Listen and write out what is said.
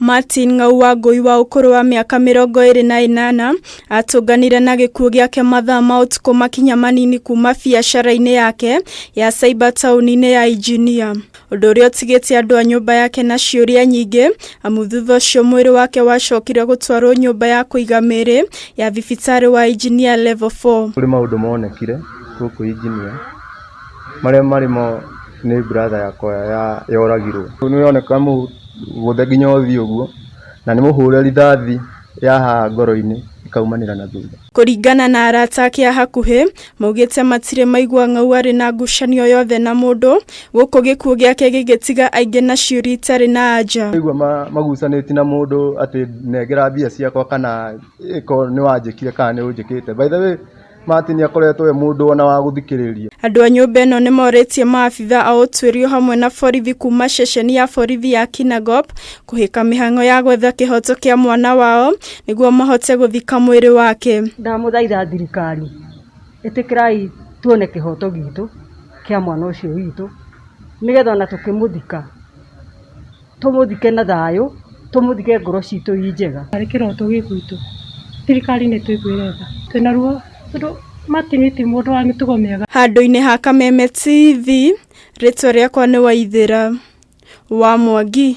Martin Ng'au wa Ngũi wa ũkũrũ wa mĩaka 28 atũnganire na gĩkuũ gĩake mathaa ma ũtukũ makinya manini kuma biacara-inĩ yake ya cyber taũni-inĩ ya Engineer. Ũndũ ũrĩa ũtigĩte andũ a nyũmba yake na ciũria nyingĩ, amu thutha ũcio mwĩrĩ wake wacokire gũtwarwo nyũmba ya kũiga mĩĩrĩ ya thibitarĩ wa Engineer level 4. Kũrĩ maũndũ monekire gũkũ Engineer marĩa marimo nĩ brother yakwa yoragirwo. Nĩ oneka gũthe nginya ũthiũ ũguo na nĩ mũhũre rithathi yaha ngoro-inĩ ikaumanĩra na thutha. Kũringana na arata ake a hakuhĩ, maugĩte matirĩ maigua Ng'au arĩ na ngucanio yothe na mũndũ, gũkũ gĩkuũ gĩake gĩgĩtiga aingĩ na ciũria itarĩ na anja. Maigua magucanĩti na mũndũ atĩ nengera mbia ciakwa kana nĩ wanjĩkire kana nĩ ũnjĩkĩte. By the way, Martin akoretwo we mũndũ ona wa gũthikĩrĩria. Andũ a nyũmba ĩno nĩ morĩtie maabitha a ũtuĩria hamwe na borithi kuma ceceni ya borithi ya Kinangop kũhĩka mĩhang'o ya gwetha kĩhoto kĩa mwana wao nĩguo mahote gũthika mwĩrĩ wake. Ndamũthaitha thirikari ĩtĩkĩrai tuone kĩhoto gitũ kĩa mwana ũcio witũ nĩgetha ona tũkĩmũthika tũmũthike na thayũ, tũmũthike ngoro citũ i njega. Harĩ kĩroto gĩkũ thirikari nĩ twĩkwĩretha twĩna ruo tondũ Martin ti mũndũ wa mĩtugo mĩega. Handũ-inĩ ha Kameme TV, rĩtwa rĩakwa nĩ Waithĩra wa Mwangi.